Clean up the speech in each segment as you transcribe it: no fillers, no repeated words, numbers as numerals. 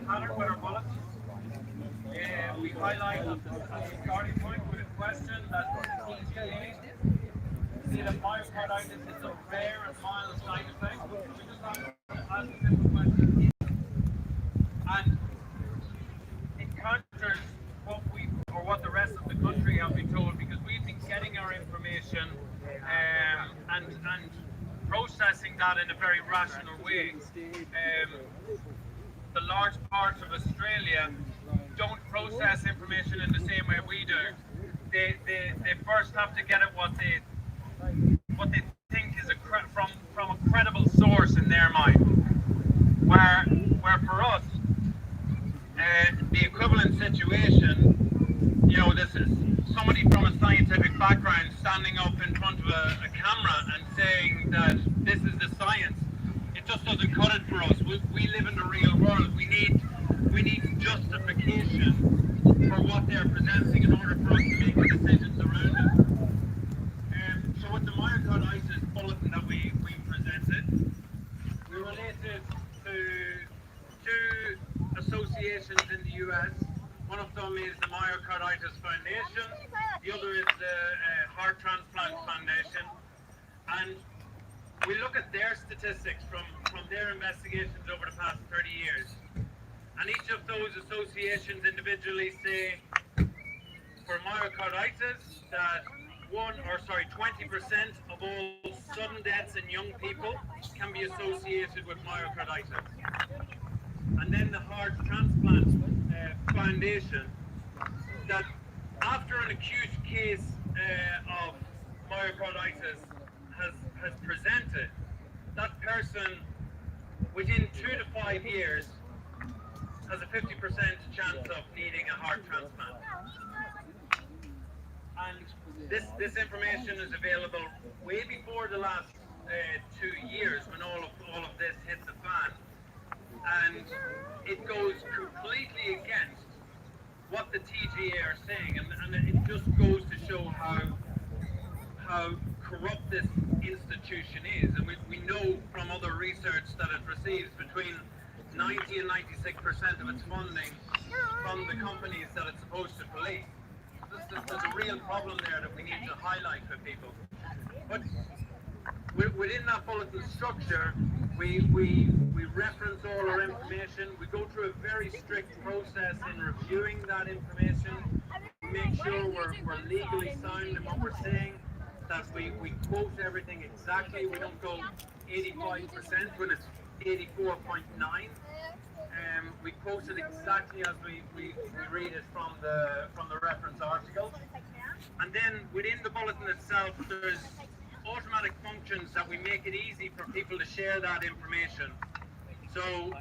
pattern with our bullets. We highlight at the starting point with a question that TGA, see that myocarditis is a rare and mild side effect. We just ask a simple question. And it counters what the rest of the country have been told, because we've been getting our information and processing that in a very rational way. The large parts of Australia don't process information in the same way we do. They first have to get it what they think is from a credible source in their mind. Where for us, the equivalent situation, this is somebody from a scientific background standing up in front of a camera and saying that this is the science. It just doesn't cut it for us. We live in the real world. We need justification for what they're presenting in order for us to make decisions around it. So with the myocarditis bulletin that we presented, we related to two associations in the US. One of them is the Myocarditis Foundation, the other is the Heart Transplant Foundation. And we look at their statistics from their investigations over the past 30 years. And each of those associations individually say for myocarditis that 20% of all sudden deaths in young people can be associated with myocarditis. And then the Heart Transplant Foundation, that after an acute case of myocarditis has presented, that person within 2 to 5 years has a 50% chance of needing a heart transplant. And this information is available way before the last 2 years when all of this hit the fan. And it goes completely against what the TGA are saying, and it just goes to show how corrupt this institution is. And we know from other research that it receives between 90 and 96% of its funding from the companies that it's supposed to police. There's a real problem there that we need to highlight for people. But within that bulletin structure, we reference all our information. We go through a very strict process in reviewing that information. Make sure we're legally sound in what we're saying, that we quote everything exactly. We don't go 85% when it's 84.9. We quote it exactly as we read it from the reference article. And then within the bulletin itself, there's automatic functions that we make it easy for people to share that information. So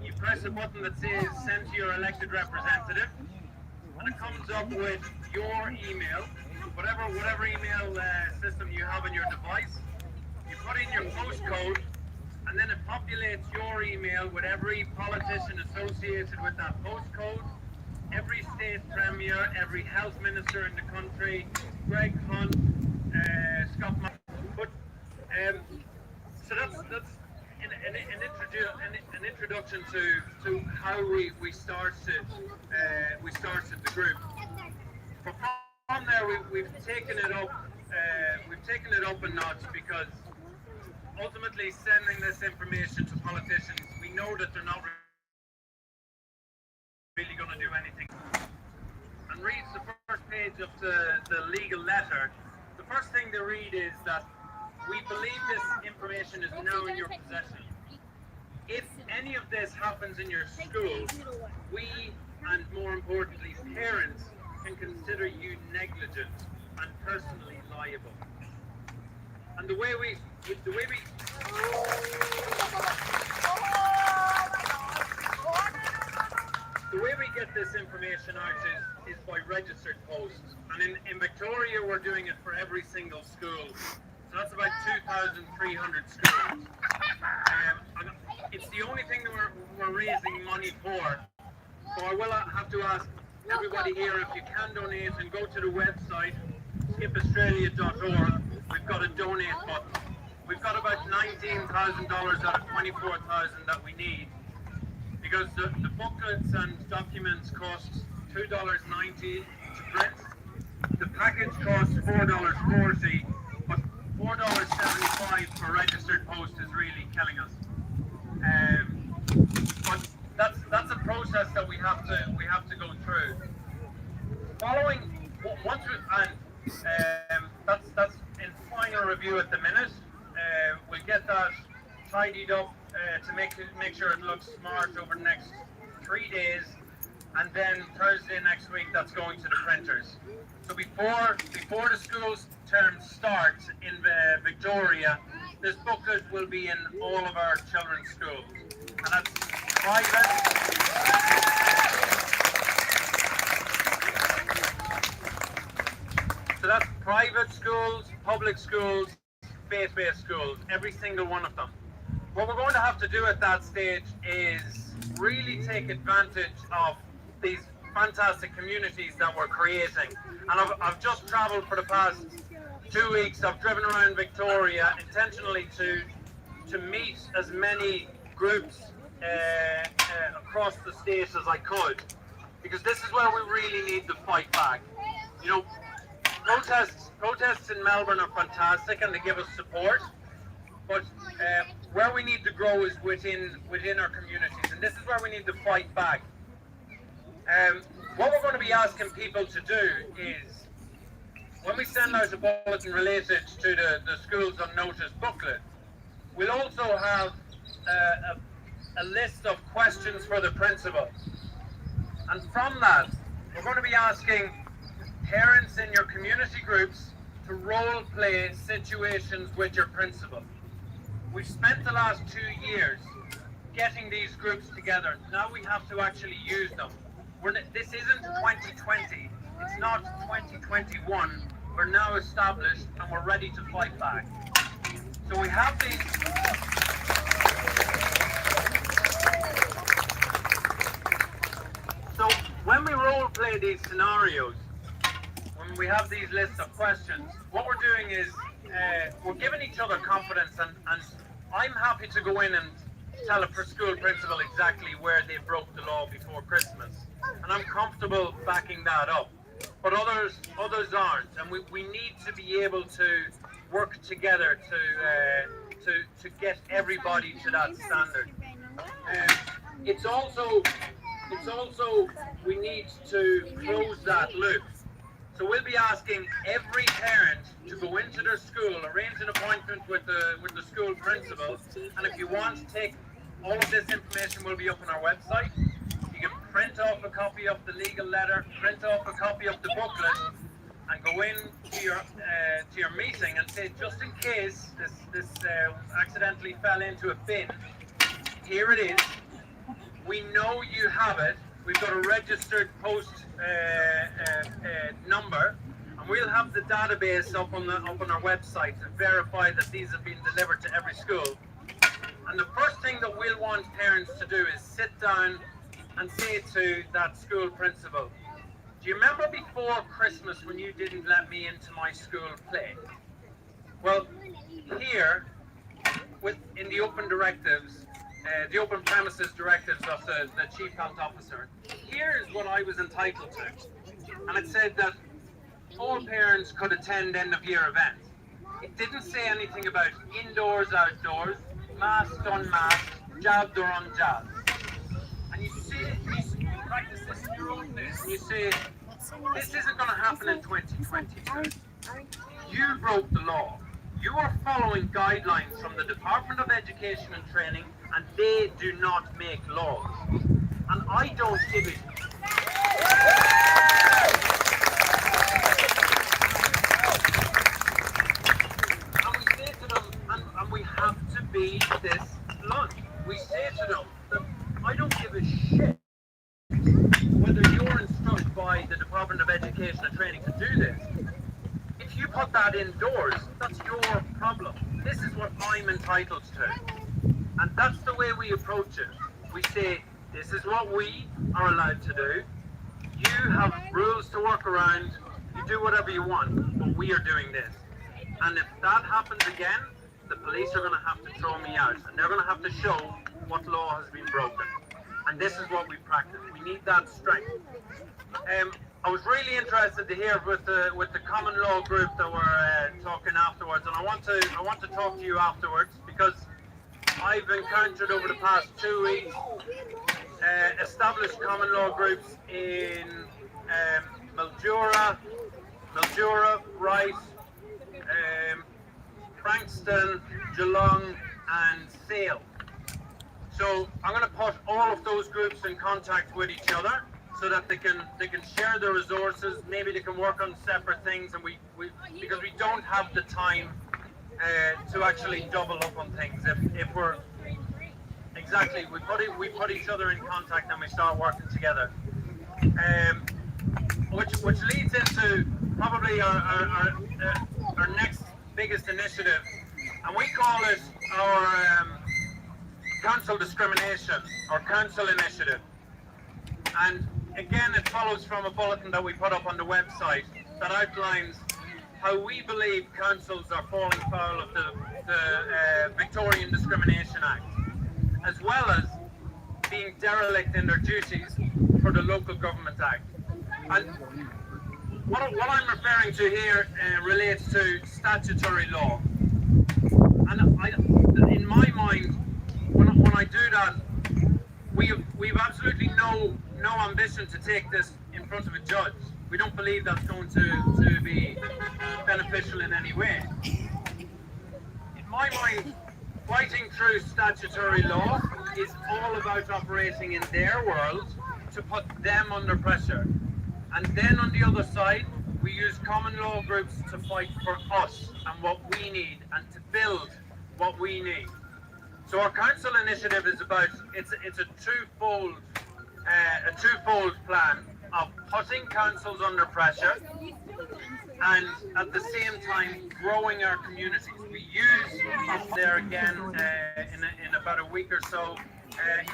you press a button that says send to your elected representative, and it comes up with your email, whatever email system you have on your device. You put in your postcode, and then it populates your email with every politician associated with that postcode, every state premier, every health minister in the country, Greg Hunt, Scott. But so that's an introduction to how we started the group. But from there we've taken it up a notch, because ultimately sending this information to politicians, we know that they're not really going to do anything. And reads the first page of the legal letter. The first thing they read is that we believe this information is now in your possession. If any of this happens in your school, we, and more importantly parents, can consider you negligent and personally liable. And the way we get this information out is by registered post. And in Victoria, we're doing it for every single school. So that's about 2,300 schools. It's the only thing that we're raising money for. So I will have to ask everybody here, if you can donate, and go to the website, skipaustralia.org. We've got a donate button. We've got about $19,000 out of $24,000 that we need. because the booklets and documents cost $2.90 to print. The package costs $4.40, but $4.75 for registered post is really killing us. But that's a process that we have to go through. Following once we that's in final review at the minute. We'll get that tidied up to make sure it looks smart over the next 3 days, and then Thursday next week that's going to the printers. So before the school term starts in Victoria, this booklet will be in all of our children's schools, and that's private. So that's private schools, public schools, faith-based schools, every single one of them. What we're going to have to do at that stage is really take advantage of these fantastic communities that we're creating. And I've just travelled for the past 2 weeks. I've driven around Victoria intentionally to meet as many groups across the state as I could, because this is where we really need to fight back. You know, protests in Melbourne are fantastic and they give us support, but where we need to grow is within our communities, and this is where we need to fight back. What we're going to be asking people to do is, when we send out a bulletin related to the Schools on Notice booklet, we'll also have a list of questions for the principal. And from that, we're going to be asking parents in your community groups to role play situations with your principal. We've spent the last 2 years getting these groups together. Now we have to actually use them. This isn't 2020. It's not 2021. We're now established and we're ready to fight back. So we have these. So when we role play these scenarios, when we have these lists of questions, what we're doing is we're giving each other confidence, and I'm happy to go in and tell a school principal exactly where they broke the law before Christmas, and I'm comfortable backing that up. But others aren't, and we need to be able to work together to get everybody to that standard. It's also we need to close that loop. So we'll be asking every parent to go into their school, arrange an appointment with the school principal, and if you want to take all of this information will be up on our website. You can print off a copy of the legal letter, print off a copy of the booklet, and go in to your meeting and say, just in case this accidentally fell into a bin, here it is. We know you have it. We've got a registered post number, and we'll have the database up on our website to verify that these have been delivered to every school. And the first thing that we'll want parents to do is sit down and say to that school principal, do you remember before Christmas when you didn't let me into my school play? Well, here, in the open directives, the open premises directives of the Chief Health Officer, here is what I was entitled to. And it said that all parents could attend end-of-year events. It didn't say anything about indoors, outdoors, masked, unmasked, jabbed or unjabbed. And you practice this in your own place, and you say, this isn't going to happen in 2022. You broke the law. You are following guidelines from the Department of Education and Training, and they do not make laws. And I don't give it. And we say to them, and we have to be this blunt. We say to them that I don't give a shit whether you're instructed by the Department of Education and Training to do this. If you put that indoors, that's your problem. This is what I'm entitled to. And that's the way we approach it. We say, this is what we are allowed to do. You have rules to work around. You do whatever you want, but we are doing this. And if that happens again, the police are going to have to throw me out. And they're going to have to show what law has been broken. And And this is what we practice. We need that strength. I was really interested to hear with the common law group that were talking afterwards, and I want to talk to you afterwards, because I've encountered over the past 2 weeks established common law groups in Mildura, Rice, Frankston, Geelong, and Sale. So I'm going to put all of those groups in contact with each other, so that they can share their resources. Maybe they can work on separate things, and we because we don't have the time to actually double up on things. If we're exactly, we put each other in contact and we start working together. Which leads into probably our next biggest initiative, and we call it our council discrimination or council initiative. And again, it follows from a bulletin that we put up on the website that outlines how we believe councils are falling foul of the Victorian Discrimination Act, as well as being derelict in their duties for the Local Government Act. And what I'm referring to here relates to statutory law. And in my mind, when I do that, we've absolutely no ambition to take this in front of a judge. We don't believe that's going to be beneficial in any way. In my mind, fighting through statutory law is all about operating in their world to put them under pressure. And then on the other side, we use common law groups to fight for us and what we need, and to build what we need. So our council initiative is about, it's a twofold plan of putting councils under pressure and at the same time growing our communities. We use up there again in about a week or so,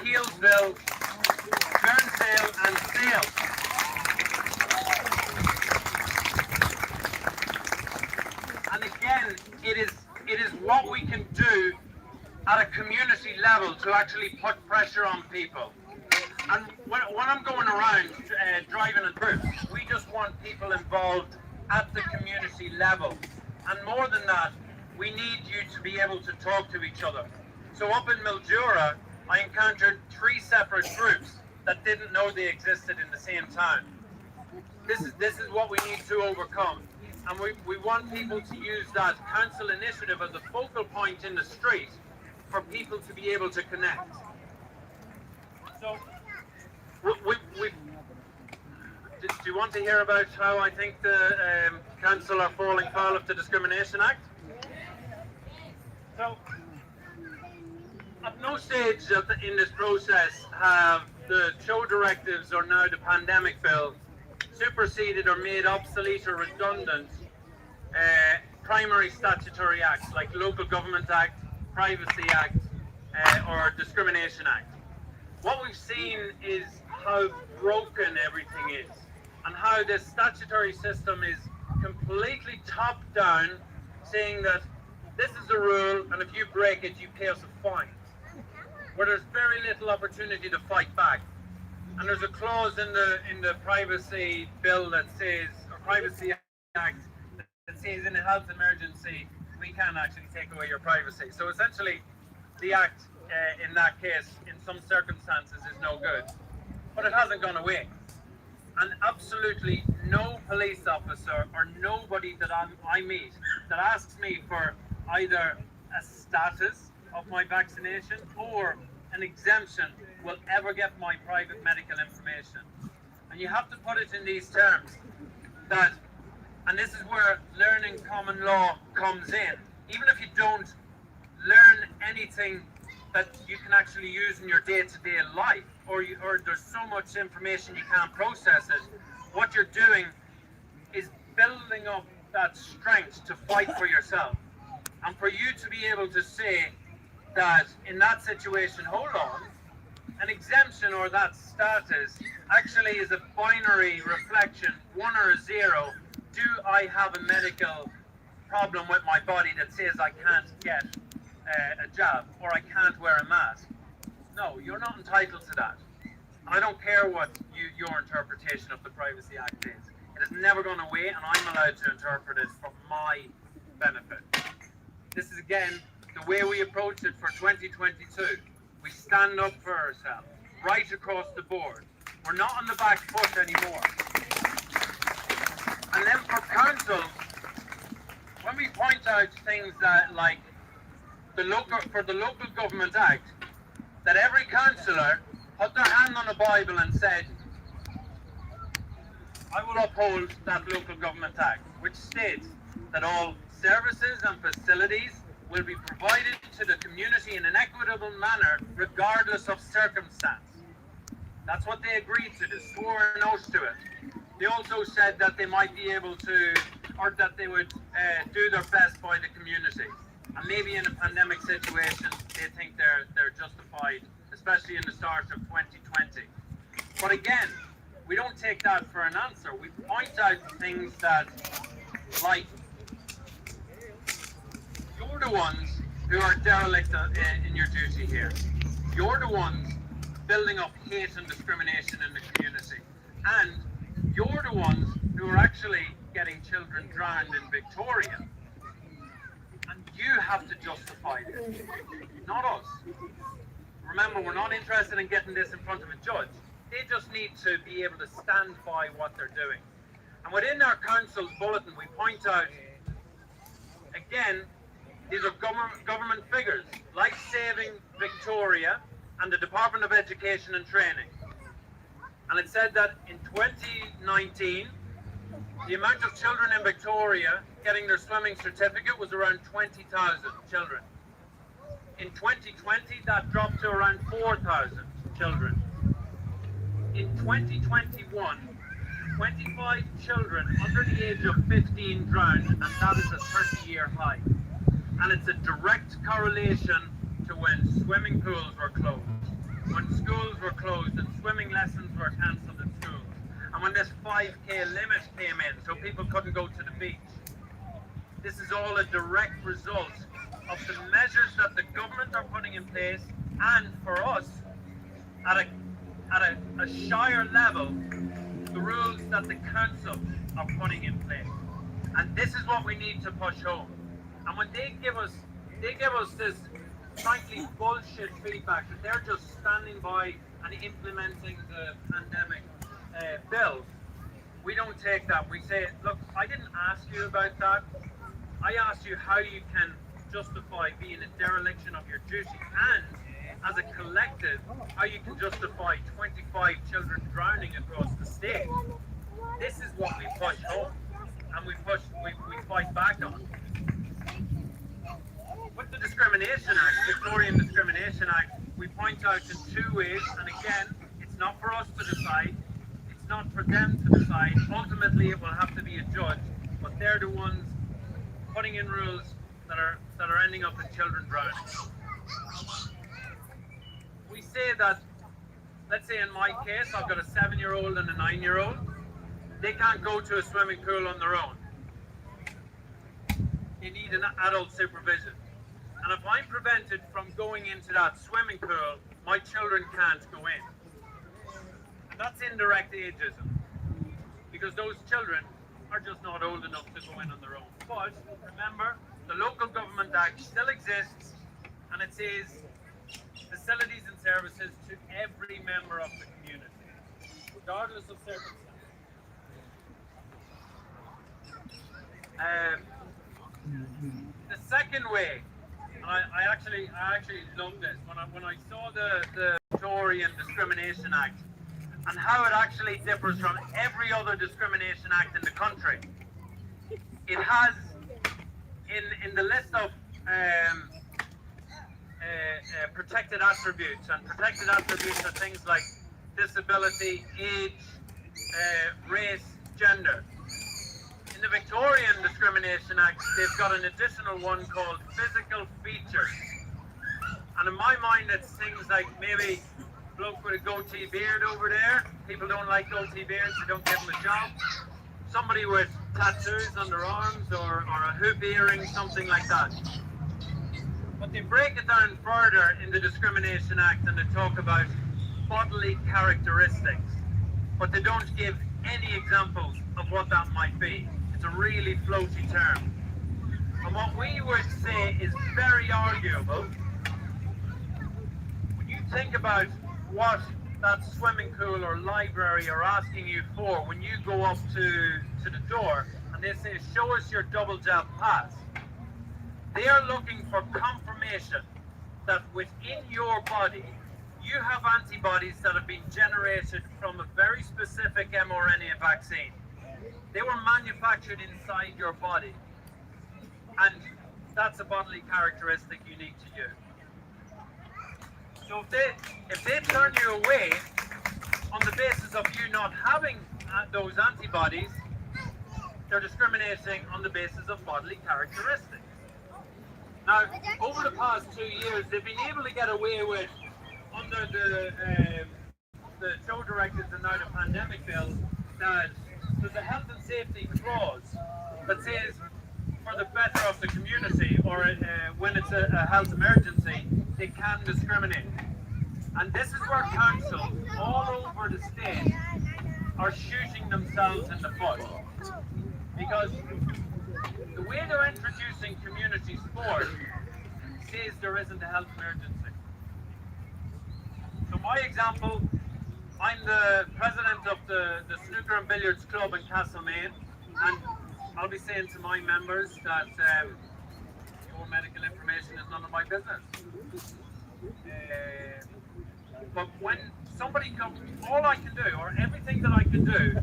Healesville, Fernsale and Sale. And again, it is what we can do at a community level to actually put pressure on people. And when I'm going around driving in groups, we just want people involved at the community level. And more than that, we need you to be able to talk to each other. So up in Mildura, I encountered 3 separate groups that didn't know they existed in the same town. This is what we need to overcome. And we want people to use that council initiative as a focal point in the street for people to be able to connect. So, do you want to hear about how I think the council are falling foul of the Discrimination Act? So, at no stage in this process have the show directives or now the pandemic bill superseded or made obsolete or redundant primary statutory acts like Local Government Act, Privacy Act, or Discrimination Act. What we've seen is how broken everything is, and how this statutory system is completely top down, saying that this is a rule, and if you break it, you pay us a fine, where there's very little opportunity to fight back. And there's a clause in the Privacy Bill that says, or Privacy Act, that says in a health emergency, we can actually take away your privacy. So essentially, the Act in that case, in some circumstances, is no good. But it hasn't gone away. And absolutely no police officer or nobody that I meet that asks me for either a status of my vaccination or an exemption will ever get my private medical information. And you have to put it in these terms, that, and this is where learning common law comes in. Even if you don't learn anything that you can actually use in your day-to-day life, or there's so much information you can't process it, what you're doing is building up that strength to fight for yourself. And for you to be able to say that in that situation, hold on, an exemption or that status actually is a binary reflection, 1 or a 0. Do I have a medical problem with my body that says I can't get a jab or I can't wear a mask? No, you're not entitled to that. And I don't care what your interpretation of the Privacy Act is. It has never gone away, and I'm allowed to interpret it for my benefit. This is, again, the way we approach it for 2022. We stand up for ourselves, right across the board. We're not on the back foot anymore. And then for councils, when we point out things that, like, for the Local Government Act, that every councillor put their hand on a Bible and said, I will uphold that Local Government Act, which states that all services and facilities will be provided to the community in an equitable manner, regardless of circumstance. That's what they agreed to, they swore an oath to it. They also said that they might be able to, or that they would do their best by the community. And maybe in a pandemic situation, they think they're justified, especially in the start of 2020. But again, we don't take that for an answer. We point out things that, like, you're the ones who are derelict in your duty here. You're the ones building up hate and discrimination in the community. And you're the ones who are actually getting children drowned in Victoria. And you have to justify this, not us. Remember, we're not interested in getting this in front of a judge. They just need to be able to stand by what they're doing. And within our council's bulletin, we point out, again, these are government figures, like Saving Victoria and the Department of Education and Training. And it said that in 2019, the amount of children in Victoria getting their swimming certificate was around 20,000 children. In 2020, that dropped to around 4,000 children. In 2021, 25 children under the age of 15 drowned, and that is a 30-year high. And it's a direct correlation to when swimming pools were closed, when schools were closed and swimming lessons were cancelled in schools, and when this 5K limit came in so people couldn't go to the beach. This is all a direct result of the measures that the government are putting in place, and for us, at a shire level, the rules that the council are putting in place. And this is what we need to push home. And when they give us this frankly bullshit feedback that they're just standing by and implementing the pandemic bill, we don't take that. We say, look, I didn't ask you about that. I asked you how you can justify being a dereliction of your duty, and as a collective, how you can justify 25 children drowning across the state. This is what we push home, and we fight back on. With the Discrimination Act, Victorian Discrimination Act, we point out in two ways, and again, it's not for us to decide, it's not for them to decide. Ultimately, it will have to be a judge, but they're the ones putting in rules that are ending up in children drowning. We say that, let's say in my case, I've got a 7-year-old and a 9-year-old. They can't go to a swimming pool on their own. They need an adult supervision. And if I'm prevented from going into that swimming pool, my children can't go in. And that's indirect ageism, because those children are just not old enough to go in on their own. But remember, the Local Government Act still exists, and it says facilities and services to every member of the community, regardless of circumstance. The second way, I actually love this. When I saw the Victorian Discrimination Act and how it actually differs from every other discrimination act in the country, it has in the list of protected attributes, and protected attributes are things like disability, age, race, gender. In the Victorian Discrimination Act, they've got an additional one called physical features. And in my mind, it's things like maybe bloke with a goatee beard over there. People don't like goatee beards, they don't give them a job. Somebody with tattoos on their arms, or a hoop earring, something like that. But they break it down further in the Discrimination Act, and they talk about bodily characteristics, but they don't give any examples of what that might be. It's a really floaty term. And what we would say is very arguable. When you think about what that swimming pool or library are asking you for when you go up to the door and they say, show us your double jab pass, they are looking for confirmation that within your body you have antibodies that have been generated from a very specific mRNA vaccine. They were manufactured inside your body, and that's a bodily characteristic unique to you. So if they turn you away on the basis of you not having those antibodies, they're discriminating on the basis of bodily characteristics. Now, over the past 2 years, they've been able to get away with, under the show directives and now the pandemic bill, that there's a health and safety clause that says for the better of the community, or when it's a health emergency, they can discriminate. And this is where councils all over the state are shooting themselves in the foot. Because the way they're introducing community sport says there isn't a health emergency. So my example, I'm the president of the Snooker and Billiards Club in Castlemaine, and I'll be saying to my members that your medical information is none of my business. But when somebody comes, all I can do, or everything that I can do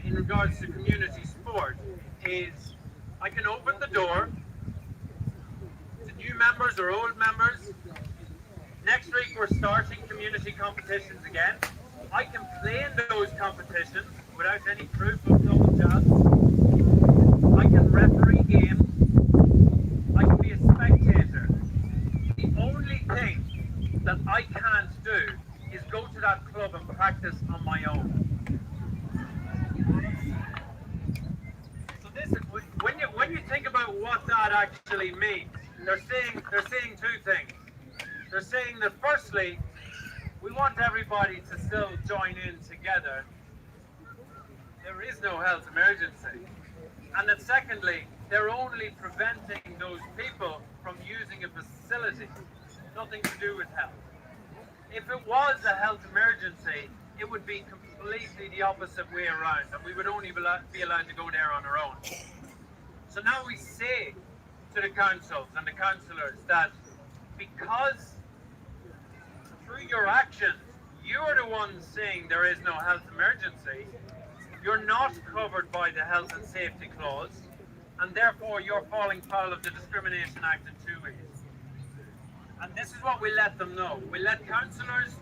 in regards to community sport, is I can open the door to new members or old members. Next week we're starting community competitions again. I can play in those competitions without any proof of double jabs. I can referee games. I can be a spectator. The only thing that I can't do is go to that club and practice on my own. So this, when you think about what that actually means, they're saying two things. They're saying that firstly, we want everybody to still join in together. There is no health emergency. And that secondly, they're only preventing those people from using a facility. Nothing to do with health. If it was a health emergency, it would be completely the opposite way around, and we would only be allowed to go there on our own. So now we say to the councils and the councillors that because through your actions, you're the ones saying there is no health emergency, you're not covered by the Health and Safety Clause, and therefore you're falling foul of the Discrimination Act in 2 ways. And this is what we let them know. We let councillors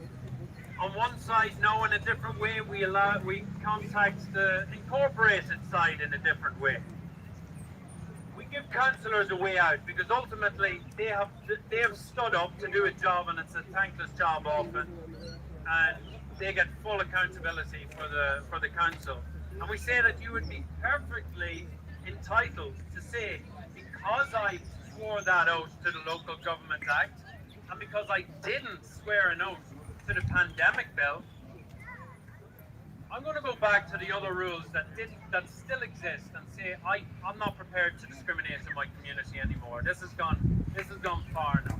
on one side know in a different way. We contact the incorporated side in a different way. We give councillors a way out because ultimately they have stood up to do a job, and it's a thankless job often, and they get full accountability for the council. And we say that you would be perfectly entitled to say, because I swore that oath to the Local Government Act, and because I didn't swear an oath to the pandemic bill, I'm going to go back to the other rules that still exist and say I'm not prepared to discriminate in my community anymore. This has gone far now.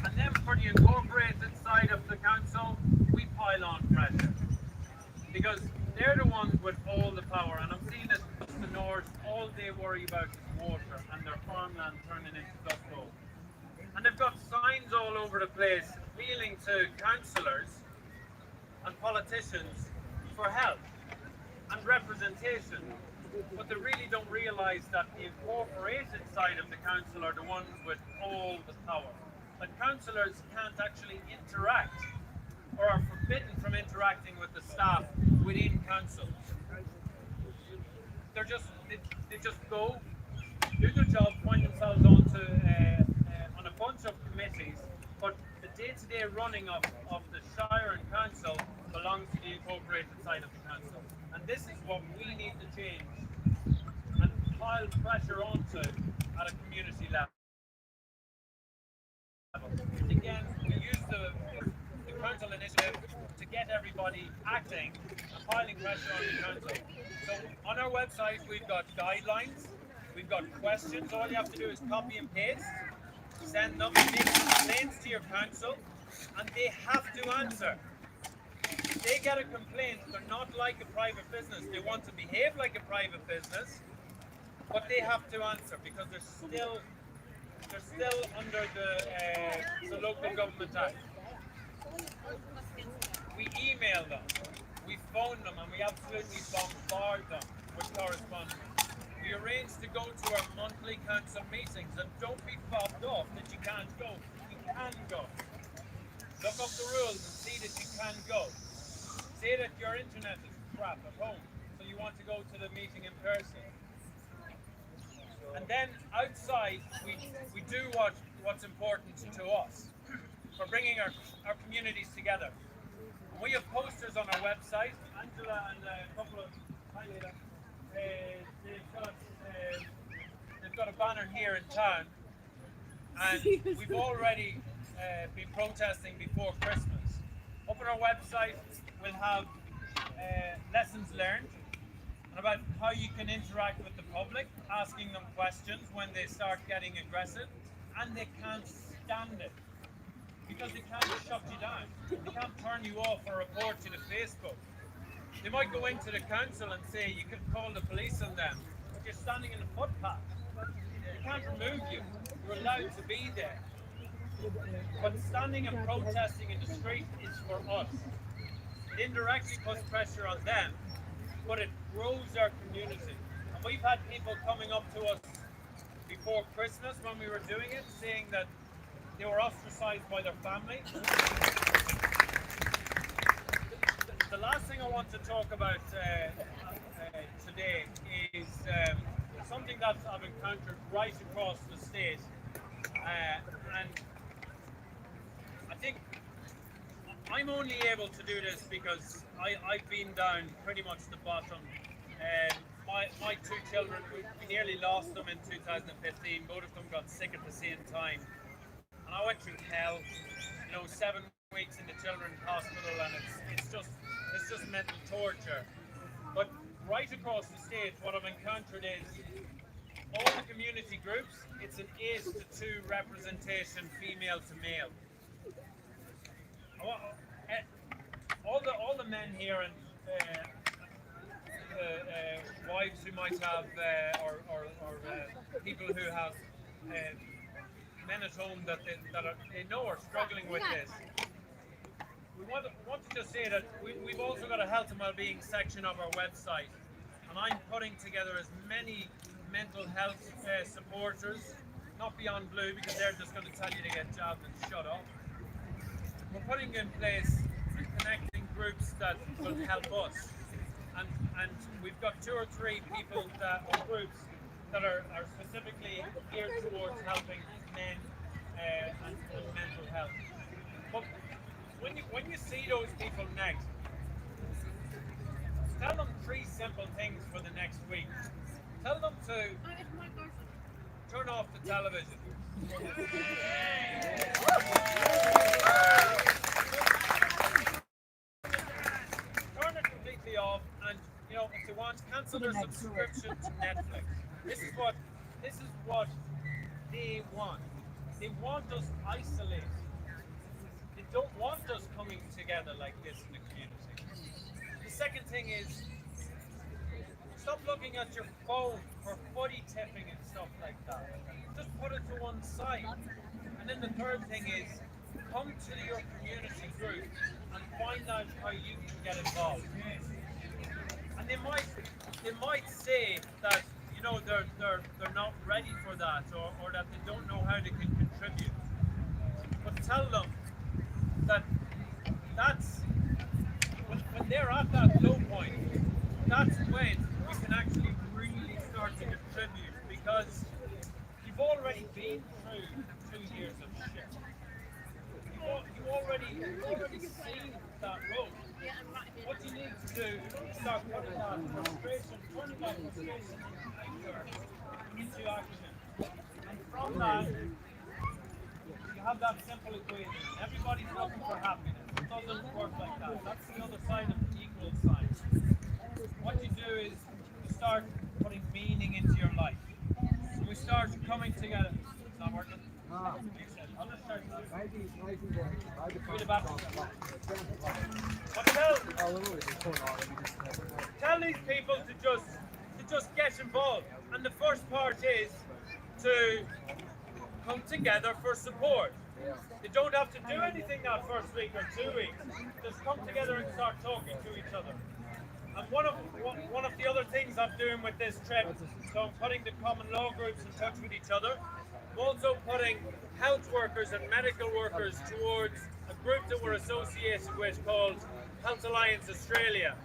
And then for the incorporated side of the council, we pile on pressure because they're the ones with all the power, and I'm seeing it in the north. All they worry about is water and their farmland turning into dust bowl. And they've got signs all over the place appealing to councillors and politicians for help and representation. But they really don't realise that the incorporated side of the council are the ones with all the power. That councillors can't actually interact or are forbidden from interacting with the staff within council. They just go, do their job, point themselves onto on a bunch of committees, but the day-to-day running of the Shire and Council belongs to the incorporated side of the council. And this is what we need to change and pile pressure onto at a community level. Again, we use the council initiative to get everybody acting and piling pressure on the council. So on our website, we've got guidelines, we've got questions. All you have to do is copy and paste, send them, make complaints to your council, and they have to answer. If they get a complaint, they're not like a private business. They want to behave like a private business, but they have to answer because they're still under the Local Government Act. We email them, we phone them, and we absolutely bombard them with correspondence. We arrange to go to our monthly council meetings, and don't be fobbed off that you can't go. You can go. Look up the rules and see that you can go. Say that your internet is crap at home, so you want to go to the meeting in person. And then outside, we do what's important to us for bringing our communities together. And we have posters on our website. Angela and a couple of they've got a banner here in town, and we've already been protesting before Christmas. Up on our website, we'll have lessons learned and about how you can interact with the public, asking them questions when they start getting aggressive, and they can't stand it because they can't shut you down. They can't turn you off or report you to Facebook. They might go into the council and say you can call the police on them, but you're standing in the footpath. They can't remove you. You're allowed to be there. But standing and protesting in the street is for us. It indirectly puts pressure on them, but it grows our community. And we've had people coming up to us before Christmas when we were doing it, saying that they were ostracized by their family. The last thing I want to talk about today is something that I've encountered right across the state, and I think I'm only able to do this because I've been down pretty much the bottom. My two children, we nearly lost them in 2015. Both of them got sick at the same time, and I went through hell. 7 weeks in the children's hospital, and it's just mental torture. But right across the state, what I've encountered is all the community groups. It's an 8-to-2 representation, female to male. All the men here and wives who might have or people who have men at home that they know are struggling with this. We want to just say that we've also got a health and well-being section of our website, and I'm putting together as many mental health supporters, not Beyond Blue because they're just going to tell you to get jabbed and shut up. We're putting in place and connecting groups that will help us, and we've got 2 or 3 people or groups that are specifically geared towards helping men and mental health. But when you see those people next, tell them 3 simple things for the next week. Tell them to turn off the television. Turn it completely off, and if they want, cancel their subscription to Netflix. This is what they want. They want us isolated. They don't want us coming together like this in the community. The second thing is, stop looking at your phone for footy tipping and stuff like that. Just put it to one side. And then the third thing is, come to your community group and find out how you can get involved. And they might say that they're not ready for that, or that they don't know how they can contribute. But tell them that that's when they're at that low point, that's when we can actually really start to contribute, because you've already been through 2 years of shit. You've already seen that road. What you need to do is start putting that frustration, turning that frustration into action. from that, you have that simple equation. Everybody's looking for happiness. It doesn't work like that. That's the other side of the equal sign. What you do is you start putting meaning into your life. So we start coming together. It's not working? I'll just start that. Tell these people to just get involved. And the first part is to come together for support. You don't have to do anything that first week or 2 weeks. Just come together and start talking to each other. And one of the other things I'm doing with this trip, so I'm putting the common law groups in touch with each other. I'm also putting health workers and medical workers towards a group that we're associated with called Health Alliance Australia,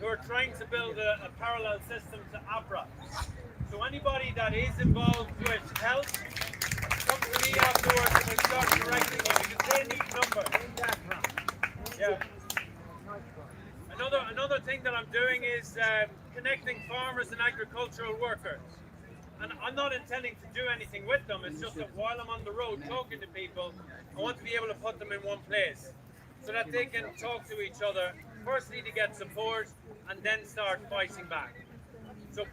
who are trying to build a parallel system to APRA. So anybody that is involved with health, come to me afterwards and we'll start directing you because they need numbers. Yeah. Another thing that I'm doing is connecting farmers and agricultural workers. And I'm not intending to do anything with them, it's just that while I'm on the road talking to people, I want to be able to put them in one place so that they can talk to each other, firstly to get support and then start fighting back. So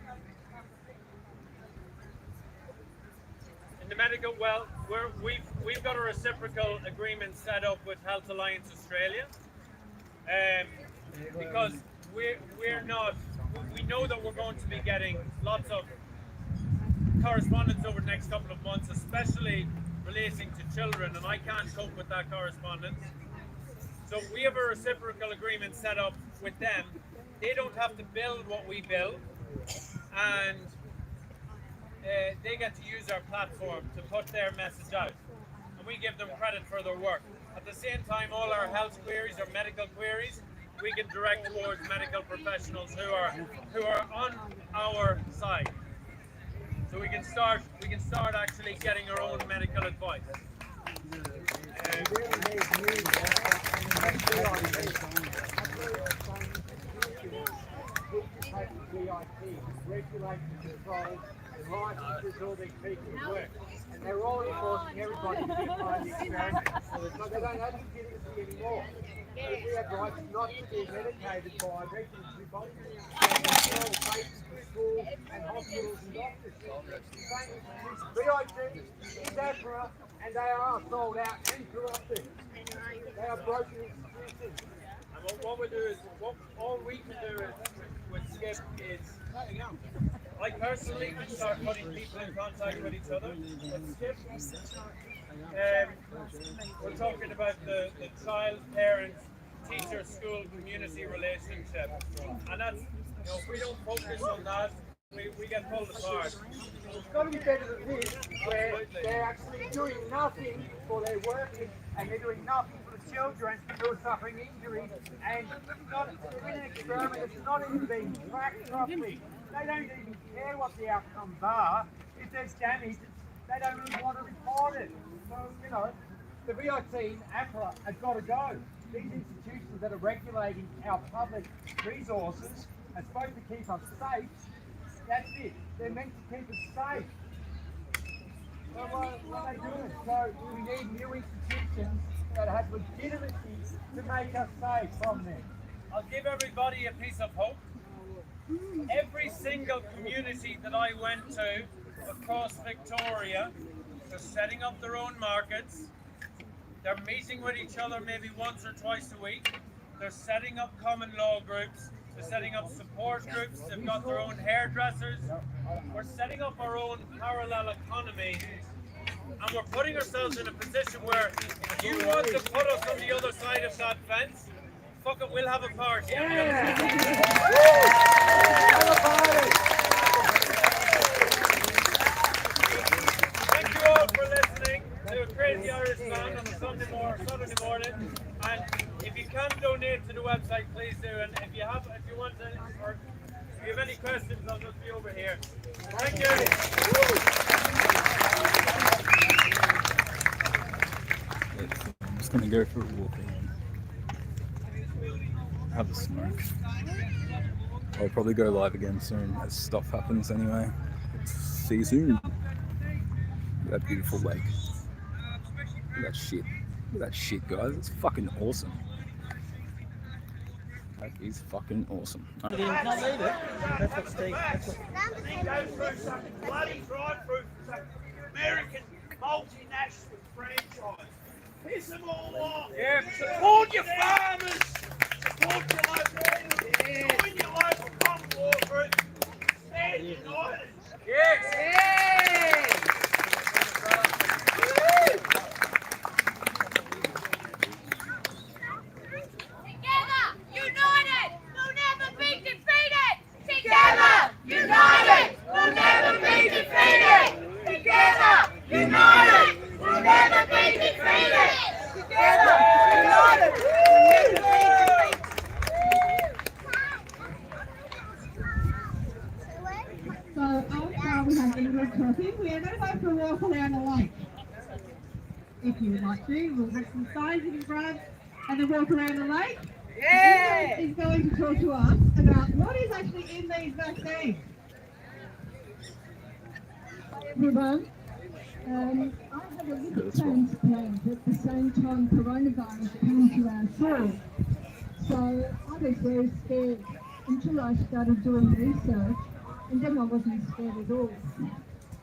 in the medical, well, we've got a reciprocal agreement set up with Health Alliance Australia, because we know that we're going to be getting lots of correspondence over the next couple of months, especially relating to children, and I can't cope with that correspondence. So we have a reciprocal agreement set up with them. They don't have to build what we build, and they get to use our platform to put their message out, and we give them credit for their work. At the same time, all our health queries or medical queries, we can direct towards medical professionals who are on our side. So we can start actually getting our own medical advice. All these people work, and they're all enforcing everybody to be part of the experiment. But they don't advocate it anymore. We have rights not to be medicated by regulatory bodies. They control places for schools and hospitals and doctors. VIT is APRA, and they are sold out and corrupted. They are broken institutions. And what we do is, all we can do is, with Skip is, I personally can start putting people in contact with each other. With Skip, we're talking about the child, parent, teacher, school, community relationship. And that's, if we don't focus on that, we get pulled apart. It's got to be better than this, where they're actually doing nothing for their workers, and they're doing nothing for the children who are suffering injuries, and it's an experiment that's not even being tracked properly. They don't even care what the outcomes are. If there's damage, they don't really want to report it. So, the VIT and APRA have got to go. These institutions that are regulating our public resources are supposed to keep us safe. That's it. They're meant to keep us safe. So what are they doing? So we need new institutions that have legitimacy to make us safe from them. I'll give everybody a piece of hope. Every single community that I went to across Victoria, they're setting up their own markets. They're meeting with each other maybe once or twice a week. They're setting up common law groups. They're setting up support groups. They've got their own hairdressers. We're setting up our own parallel economy. And we're putting ourselves in a position where if you want to put us on the other side of that fence, fuck it, we'll have a party. Thank you all for listening to a Crazy Irish Man on a Sunday morning. And if you can donate to the website, please do. And if you want to, or if you have any questions, I'll just be over here. Thank you. I'm just gonna go for a walk again. Have a smoke. I'll probably go live again soon as stuff happens anyway. See you soon. That beautiful lake. Look at that shit. Look at that shit, guys. It's fucking awesome. That is fucking awesome. He goes through some bloody drive-through for some American multinational franchise. Piss them all off. Yeah. Support your farmers. Support your local businesses. Join your local common law group. Stand united. Yes. Together, united, we'll never be defeated. Together, united, we'll never be defeated. Together, united, we'll never be defeated. Together, united, we'll never be defeated. So after we have a little talking, we are going to go for a walk around the lake. If you would like to, we'll have some signs you can grab and then walk around the lake. Yeah! Is going to talk to us about what is actually in these vaccines. Everyone, I had a liver transplant at the same time coronavirus came to our shore. So I was very scared until I started doing research, and then I wasn't scared at all.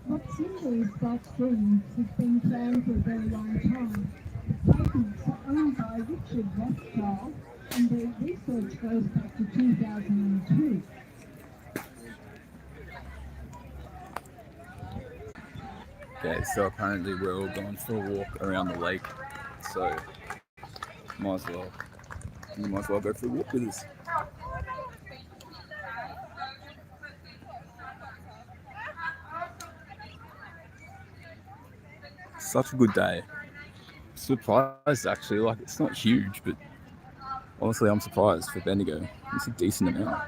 What's in these vaccines has been planned for a very long time. The patents are owned by Richard Rothschild, and the research goes back to 2002. Okay, so apparently we're all going for a walk around the lake. So you might as well go for a walk with us. Such a good day. Surprised actually, like it's not huge, but honestly I'm surprised for Bendigo. It's a decent amount.